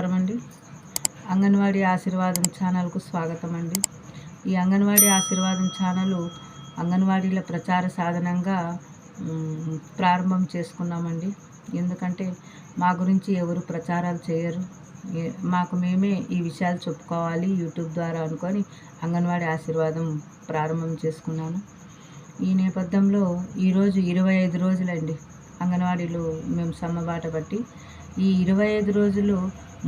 నమస్కారం అండి. అంగన్వాడీ ఆశీర్వాదం ఛానల్కు స్వాగతం అండి. ఈ అంగన్వాడీ ఆశీర్వాదం ఛానల్ అంగన్వాడీల ప్రచార సాధనంగా ప్రారంభం చేసుకున్నామండి. ఎందుకంటే మా గురించి ఎవరు ప్రచారాలు చేయరు, మాకు మేమే ఈ విషయాలు చెప్పుకోవాలి యూట్యూబ్ ద్వారా అనుకొని అంగన్వాడీ ఆశీర్వాదం ప్రారంభం చేసుకున్నాను. ఈ నేపథ్యంలో ఈరోజు 25 రోజులండి అంగన్వాడీలు మేము సమ్మబాట బట్టి. ఈ 25 రోజులు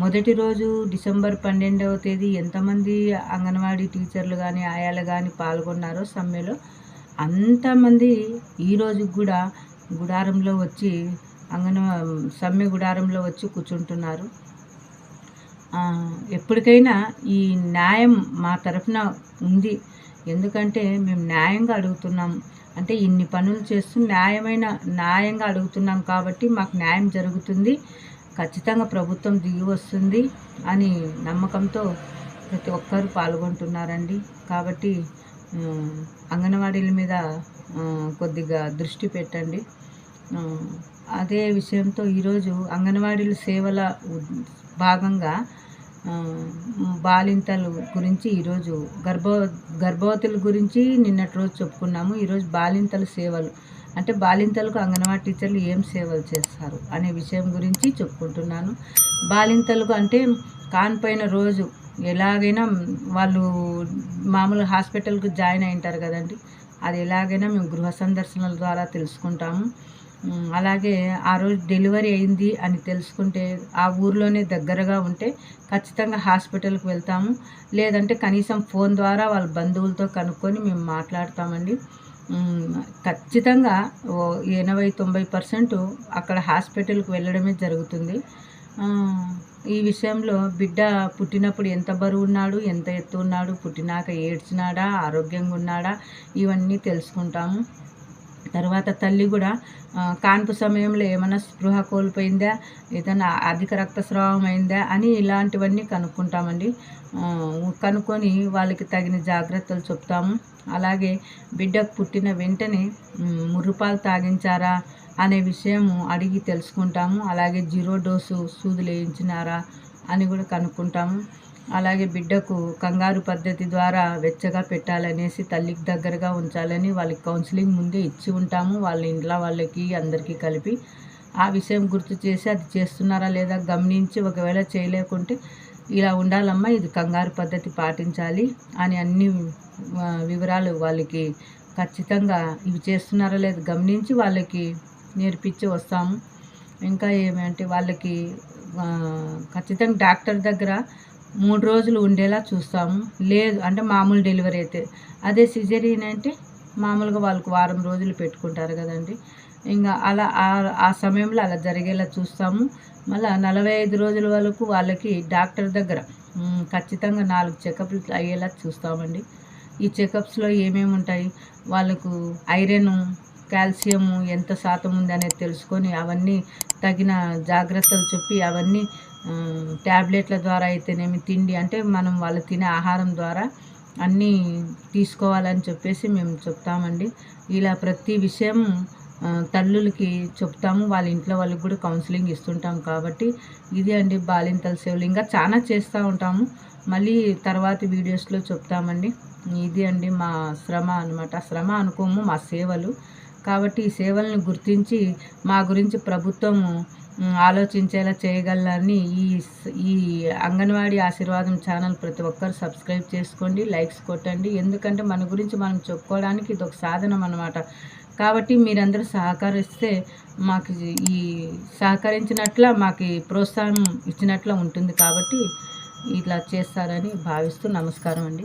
మొదటి రోజు డిసెంబర్ 12వ తేదీ ఎంతమంది అంగన్వాడీ టీచర్లు కానీ ఆయాలు కానీ పాల్గొన్నారో సమ్మెలో, అంతమంది ఈరోజు కూడా గుడారంలో వచ్చి సమ్మె గుడారంలో వచ్చి కూర్చుంటున్నారు. ఎప్పటికైనా ఈ న్యాయం మా తరఫున ఉంది. ఎందుకంటే మేము న్యాయంగా అడుగుతున్నాం. అంటే ఇన్ని పనులు చేస్తూ న్యాయంగా అడుగుతున్నాం కాబట్టి మాకు న్యాయం జరుగుతుంది, ఖచ్చితంగా ప్రభుత్వం దిగి వస్తుంది అని నమ్మకంతో ప్రతి ఒక్కరు పాల్గొంటున్నారండి. కాబట్టి అంగన్వాడీల మీద కొద్దిగా దృష్టి పెట్టండి. అదే విషయంతో ఈరోజు అంగన్వాడీల సేవల భాగంగా బాలింతల గురించి ఈరోజు గర్భవతుల గురించి నిన్నటి రోజు చెప్పుకున్నాము. ఈరోజు బాలింతల సేవలు అంటే బాలింతలకు అంగన్వాడీ టీచర్లు ఏం సేవలు చేస్తారు అనే విషయం గురించి చెప్పుకుంటున్నాను. బాలింతలకు అంటే కాన్పోయిన రోజు ఎలాగైనా వాళ్ళు మామూలు హాస్పిటల్కి జాయిన్ అయి ఉంటారు కదండి, అది ఎలాగైనా మేము గృహ సందర్శనల ద్వారా తెలుసుకుంటాము. అలాగే ఆ రోజు డెలివరీ అయింది అని తెలుసుకుంటే ఆ ఊర్లోనే దగ్గరగా ఉంటే ఖచ్చితంగా హాస్పిటల్కి వెళ్తాము. లేదంటే కనీసం ఫోన్ ద్వారా వాళ్ళ బంధువులతో కనుక్కొని మేము మాట్లాడతామండి. ఖచ్చితంగా 80-90% అక్కడ హాస్పిటల్కి వెళ్ళడమే జరుగుతుంది. ఈ విషయంలో బిడ్డ పుట్టినప్పుడు ఎంత బరువు ఉన్నాడు, ఎంత ఎత్తు ఉన్నాడు, పుట్టినాక ఏడ్చినాడా, ఆరోగ్యంగా ఉన్నాడా, ఇవన్నీ తెలుసుకుంటాము. తర్వాత తల్లి కూడా కాన్పు సమయంలో ఏమైనా స్పృహ కోల్పోయిందా, ఏదైనా అధిక రక్తస్రావం అయిందా అని ఇలాంటివన్నీ కనుక్కుంటామండి. కనుక్కొని వాళ్ళకి తగిన జాగ్రత్తలు చెప్తాము. అలాగే బిడ్డకు పుట్టిన వెంటనే ముర్రుపాలు తాగించారా అనే విషయము అడిగి తెలుసుకుంటాము. అలాగే 0 డోసు సూదులు వేయించినారా అని కూడా కనుక్కుంటాము. అలాగే బిడ్డకు కంగారు పద్ధతి ద్వారా వెచ్చగా పెట్టాలనేసి, తల్లికి దగ్గరగా ఉంచాలని వాళ్ళకి కౌన్సిలింగ్ ముందే ఇచ్చి ఉంటాము, వాళ్ళ ఇంట్లో వాళ్ళకి అందరికీ కలిపి. ఆ విషయం గుర్తు చేసి అది చేస్తున్నారా లేదా గమనించి, ఒకవేళ చేయలేకుంటే ఇలా ఉండాలమ్మా, ఇది కంగారు పద్ధతి పాటించాలి అని అన్ని వివరాలు వాళ్ళకి ఖచ్చితంగా ఇవి చేస్తున్నారా లేదా గమనించి వాళ్ళకి నేర్పించి వస్తాము. ఇంకా ఏమంటే వాళ్ళకి ఖచ్చితంగా డాక్టర్ దగ్గర 3 రోజులు ఉండేలా చూస్తాము. లేదు అంటే మామూలు డెలివరీ అయితే, అదే సిజేరియన్ అంటే మామూలుగా వాళ్ళకు వారం రోజులు పెట్టుకుంటారు కదండి. ఇంకా అలా ఆ సమయంలో అలా జరిగేలా చూస్తాము. మళ్ళీ 45 రోజుల వరకు వాళ్ళకి డాక్టర్ దగ్గర ఖచ్చితంగా 4 చెకప్లు అయ్యేలా చూస్తామండి. ఈ చెకప్స్లో ఏమేమి ఉంటాయి, వాళ్ళకు ఐరన్, కాల్షియము ఎంత శాతం ఉంది అనేది తెలుసుకొని అవన్నీ తగిన జాగ్రత్తలు చెప్పి అవన్నీ ట్యాబ్లెట్ల ద్వారా అయితేనేమి, తిండి అంటే మనం వాళ్ళు తినే ఆహారం ద్వారా అన్నీ తీసుకోవాలని చెప్పేసి మేము చెప్తామండి. ఇలా ప్రతి విషయం తల్లులకి చెప్తాము. వాళ్ళ ఇంట్లో వాళ్ళకి కూడా కౌన్సిలింగ్ ఇస్తుంటాం. కాబట్టి ఇది అండి బాలింతల సేవలు. ఇంకా చాలా చేస్తూ ఉంటాము, మళ్ళీ తర్వాత వీడియోస్లో చెప్తామండి. ఇది అండి మా శ్రమ అనమాట. శ్రమ అనుకోము, మా సేవలు. కాబట్టి ఈ సేవలను గుర్తించి మా గురించి ప్రభుత్వము ఆలోచించేలా చేయగలని ఈ అంగన్వాడీ ఆశీర్వాదం ఛానల్ ప్రతి ఒక్కరు సబ్స్క్రైబ్ చేసుకోండి, లైక్స్ కొట్టండి. ఎందుకంటే మన గురించి మనం చెప్పుకోవడానికి ఇది ఒక సాధనం అన్నమాట. కాబట్టి మీరందరూ సహకరిస్తే మాకు ఈ సహకరించినట్ల మాకు ప్రోత్సాహం ఇచ్చినట్ల ఉంటుంది. కాబట్టి ఇట్లా చేస్తారని భావిస్తూ నమస్కారం అండి.